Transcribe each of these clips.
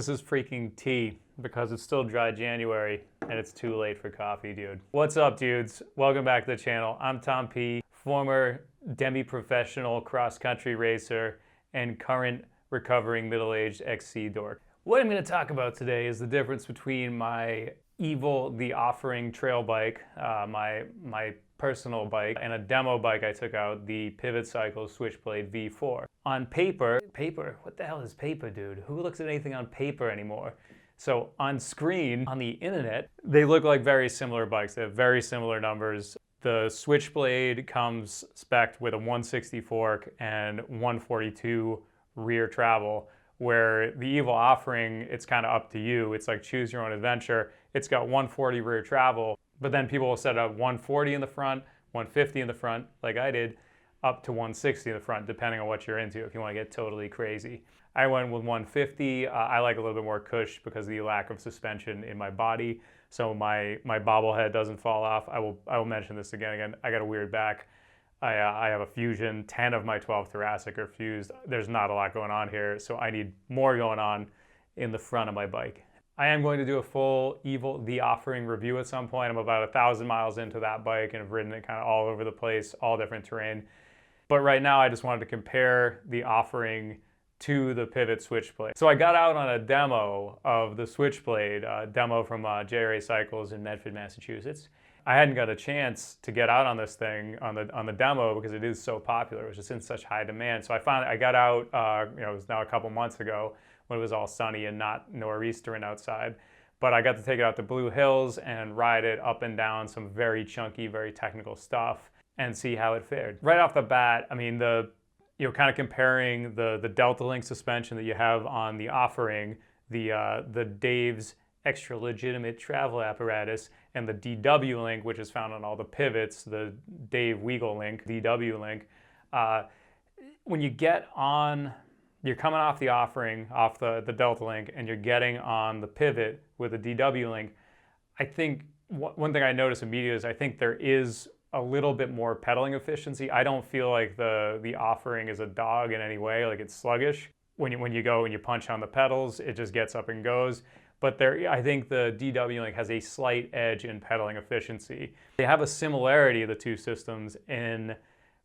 This is freaking tea because it's still dry January and it's too late for coffee, dude. What's up, dudes? Welcome back to the channel. I'm Tom P, former demi-professional cross-country racer and current recovering middle-aged XC dork. What I'm going to talk about today is the difference between my Evil the Offering trail bike, my personal bike, and a demo bike I took out, the Pivot Cycles Switchblade V4. On paper, what the hell is paper, dude? Who looks at anything on paper anymore? So on screen, on the internet, they look like very similar bikes. They have very similar numbers. The Switchblade comes spec'd with a 160 fork and 142 rear travel, where the Evil Offering, it's kind of up to you. It's like choose your own adventure. It's got 140 rear travel, but then people will set up 140 in the front, 150 in the front, like I did, up to 160 in the front, depending on what you're into, if you want to get totally crazy. I went with 150. I like a little bit more cush because of the lack of suspension in my body, so my bobblehead doesn't fall off. I will mention this again. I got a weird back. I have a fusion. 10 of my 12 thoracic are fused. There's not a lot going on here, so I need more going on in the front of my bike. I am going to do a full Evil the Offering review at some point. I'm about 1,000 miles into that bike and have ridden it kind of all over the place, all different terrain. But right now I just wanted to compare the Offering to the Pivot Switchblade. So I got out on a demo of the Switchblade, a demo from JRA Cycles in Medford, Massachusetts. I hadn't got a chance to get out on this thing on the demo because it is so popular. It was just in such high demand. So I got out, it was now a couple months ago when it was all sunny and not nor'eastering outside. But I got to take it out to Blue Hills and ride it up and down some very chunky, very technical stuff and see how it fared. Right off the bat, I mean, kind of comparing the Delta Link suspension that you have on the Offering, the Dave's extra legitimate travel apparatus, and the DW Link, which is found on all the pivots, the Dave Weagle Link, DW Link. When you get on, you're coming off the Offering, off the Delta Link, and you're getting on the Pivot with the DW Link, I think one thing I noticed immediately is I think there is a little bit more pedaling efficiency. I don't feel like the Offering is a dog in any way, like it's sluggish. When you go and you punch on the pedals, it just gets up and goes. But I think the DW Link has a slight edge in pedaling efficiency. They have a similarity, the two systems, in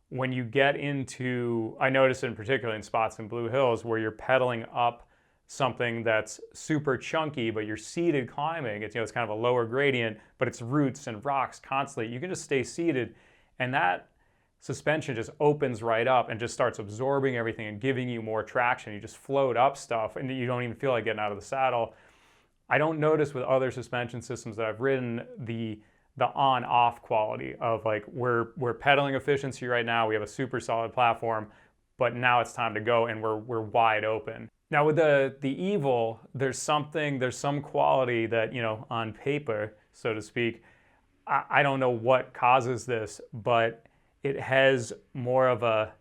when you get into, I noticed in particular in spots in Blue Hills where you're pedaling up something that's super chunky, but you're seated climbing. It's kind of a lower gradient, but it's roots and rocks constantly. You can just stay seated, and that suspension just opens right up and just starts absorbing everything and giving you more traction. You just float up stuff, and you don't even feel like getting out of the saddle. I don't notice with other suspension systems that I've ridden the on-off quality of like we're pedaling efficiency right now. We have a super solid platform, but now it's time to go and we're wide open. Now with the Evil, there's some quality that, on paper, so to speak, I don't know what causes this, but it has more of a,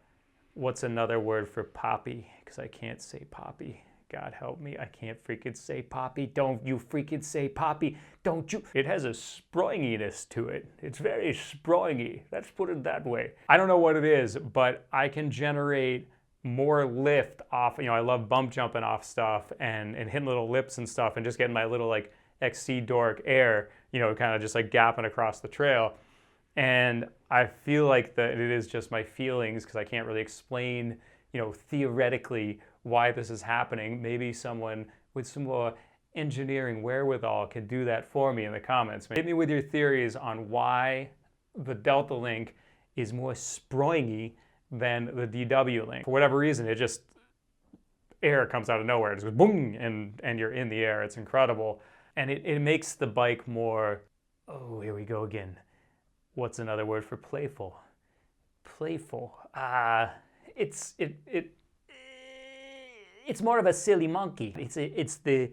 what's another word for poppy? Because I can't say poppy. God help me, I can't freaking say poppy. Don't you freaking say poppy. Don't you. It has a springiness to it. It's very springy. Let's put it that way. I don't know what it is, but I can generate more lift off. I love bump jumping off stuff and hitting little lips and stuff and just getting my little like XC dork air, kind of just like gapping across the trail. And I feel like that it is just my feelings because I can't really explain, theoretically why this is happening. Maybe someone with some more engineering wherewithal can do that for me in the comments. Hit me with your theories on why the Delta Link is more springy than the DW Link. For whatever reason, it just, air comes out of nowhere. It just goes boom, and you're in the air. It's incredible. And it makes the bike more, oh, here we go again. What's another word for playful? Playful. It's more of a silly monkey. The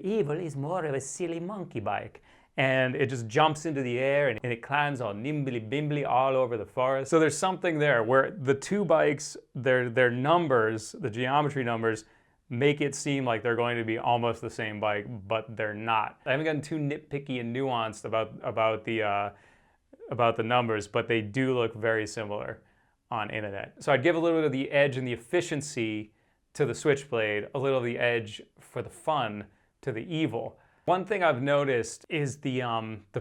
Evil is more of a silly monkey bike. And it just jumps into the air and it climbs all nimbly-bimbly all over the forest. So there's something there where the two bikes, their numbers, the geometry numbers, make it seem like they're going to be almost the same bike, but they're not. I haven't gotten too nitpicky and nuanced about the numbers, but they do look very similar on internet. So I'd give a little bit of the edge and the efficiency to the Switchblade, a little of the edge for the fun to the evil. One thing I've noticed is the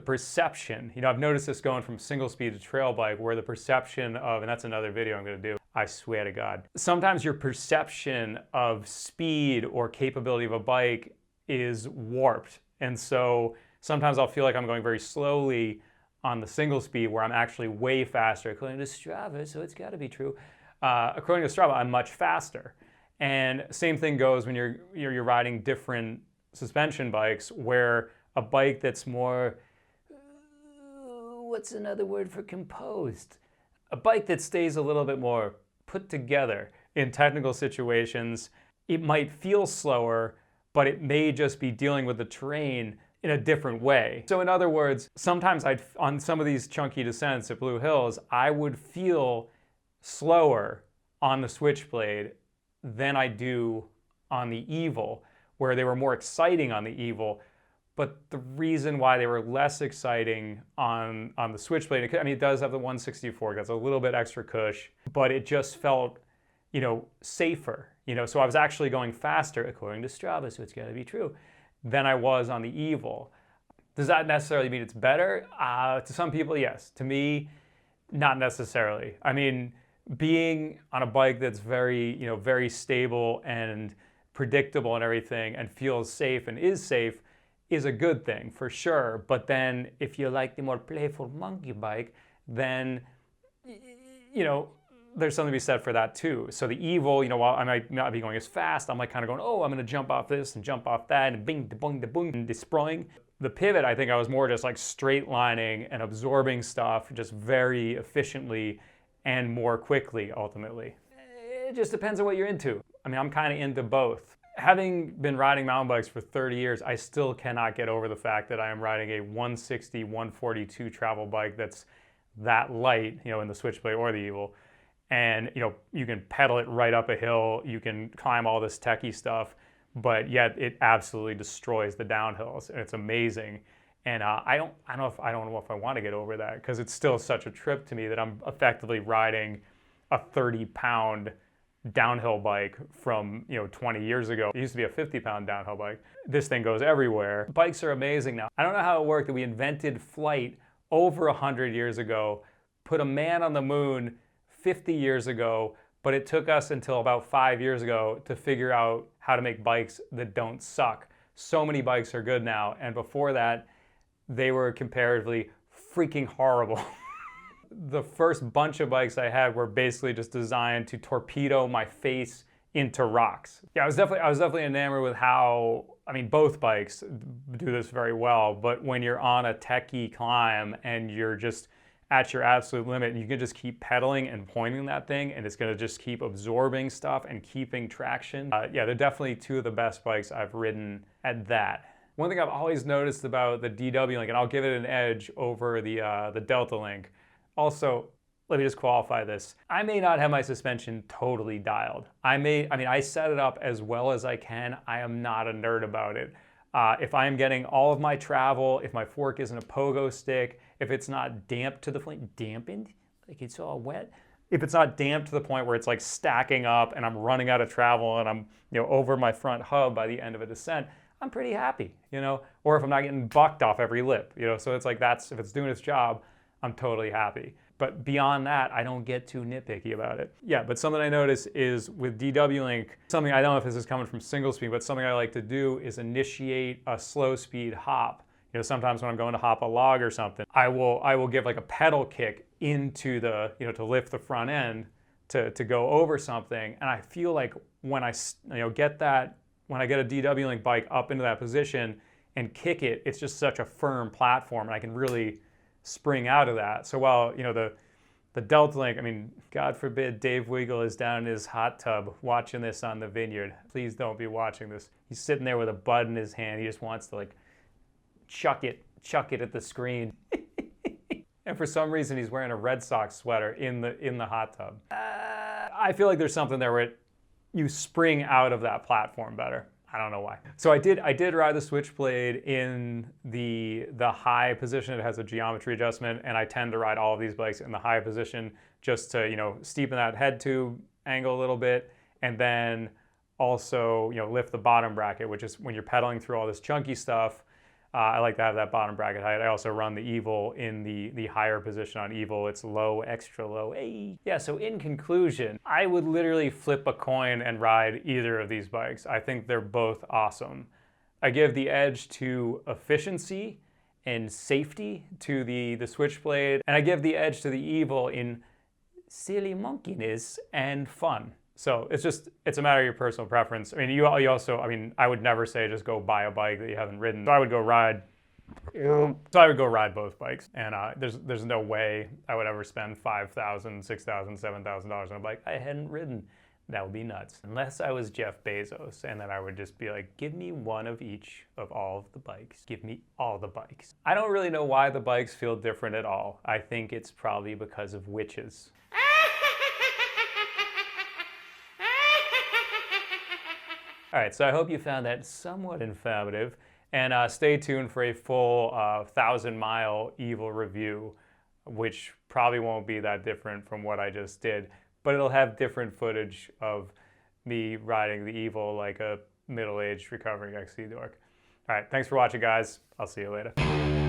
perception. You know, I've noticed this going from single speed to trail bike, where the perception of, and that's another video I'm gonna do, I swear to God. Sometimes your perception of speed or capability of a bike is warped. And so sometimes I'll feel like I'm going very slowly on the single speed, where I'm actually way faster, according to Strava, so it's gotta be true. According to Strava, I'm much faster. And same thing goes when you're riding different suspension bikes, where a bike that's more, what's another word for composed? A bike that stays a little bit more put together in technical situations, it might feel slower, but it may just be dealing with the terrain in a different way. So in other words, sometimes on some of these chunky descents at Blue Hills, I would feel slower on the Switchblade than I do on the Evil, where they were more exciting on the Evil. But the reason why they were less exciting on the Switchblade, I mean, it does have the 164, that's a little bit extra cush, but it just felt, you know, safer. You know, so I was actually going faster, according to Strava, so it's gotta be true, than I was on the Evil. Does that necessarily mean it's better? To some people, yes. To me, not necessarily. I mean, being on a bike that's very, you know, very stable and predictable and everything, and feels safe and is safe, is a good thing for sure. But then if you like the more playful monkey bike, then, you know, there's something to be said for that too. So the Evil, you know, while I might not be going as fast, I'm like kind of going, oh, I'm gonna jump off this and jump off that and bing, da bung, da boom, and desproying. The Pivot, I think I was more just like straight lining and absorbing stuff just very efficiently and more quickly, ultimately. It just depends on what you're into. I mean, I'm kind of into both. Having been riding mountain bikes for 30 years, I still cannot get over the fact that I am riding a 160, 142 travel bike that's that light, you know, in the Switchblade or the Evil. And, you know, you can pedal it right up a hill, you can climb all this techie stuff, but yet it absolutely destroys the downhills, and it's amazing. And I don't know if I want to get over that, because it's still such a trip to me that I'm effectively riding a 30-pound downhill bike from, you know, 20 years ago. It used to be a 50-pound downhill bike. This thing goes everywhere. Bikes are amazing now. I don't know how it worked that we invented flight over 100 years ago, put a man on the moon 50 years ago, but it took us until about 5 years ago to figure out how to make bikes that don't suck. So many bikes are good now, and before that, they were comparatively freaking horrible. The first bunch of bikes I had were basically just designed to torpedo my face into rocks. Yeah, I was definitely enamored with how, I mean, both bikes do this very well, but when you're on a techie climb and you're just at your absolute limit, and you can just keep pedaling and pointing that thing, and it's gonna just keep absorbing stuff and keeping traction. Yeah, they're definitely two of the best bikes I've ridden at that. One thing I've always noticed about the DW Link, and I'll give it an edge over the Delta Link. Also, let me just qualify this. I may not have my suspension totally dialed. I mean, I set it up as well as I can. I am not a nerd about it. If I am getting all of my travel, if my fork isn't a pogo stick, if it's not damp to the point, dampened, like it's all wet. If it's not damp to the point where it's like stacking up and I'm running out of travel and I'm, you know, over my front hub by the end of a descent, I'm pretty happy, you know? Or if I'm not getting bucked off every lip, you know? So it's like if it's doing its job, I'm totally happy. But beyond that, I don't get too nitpicky about it. Yeah, but something I notice is with DW Link, something I don't know if this is coming from single speed, but something I like to do is initiate a slow speed hop. You know, sometimes when I'm going to hop a log or something, I will give like a pedal kick into the, you know, to lift the front end to go over something. And I feel like when I, you know, when I get a DW Link bike up into that position and kick it, it's just such a firm platform, and I can really spring out of that. So while, you know, the Delta Link, I mean, God forbid Dave Wiggle is down in his hot tub watching this on the vineyard. Please don't be watching this. He's sitting there with a bud in his hand. He just wants to like chuck it at the screen. And for some reason, he's wearing a Red Sox sweater in the hot tub. I feel like there's something there where you spring out of that platform better. I don't know why. So I did ride the Switchblade in the high position. It has a geometry adjustment, and I tend to ride all of these bikes in the high position just to, you know, steepen that head tube angle a little bit. And then also, lift the bottom bracket, which is when you're pedaling through all this chunky stuff. I like to have that bottom bracket height. I also run the Evil in the higher position on Evil. It's low, extra low. Hey. Yeah, so in conclusion, I would literally flip a coin and ride either of these bikes. I think they're both awesome. I give the edge to efficiency and safety to the Switchblade, and I give the edge to the Evil in silly monkeyness and fun. So it's a matter of your personal preference. I mean, you also, I would never say just go buy a bike that you haven't ridden. So I would go ride both bikes. And there's no way I would ever spend $5,000, $6,000, $7,000 on a bike I hadn't ridden. That would be nuts. Unless I was Jeff Bezos, and then I would just be like, give me one of each of all of the bikes. Give me all the bikes. I don't really know why the bikes feel different at all. I think it's probably because of witches. All right, so I hope you found that somewhat informative, and stay tuned for a full 1,000-mile Evil review, which probably won't be that different from what I just did, but it'll have different footage of me riding the Evil like a middle-aged recovering XC dork. All right, thanks for watching, guys. I'll see you later.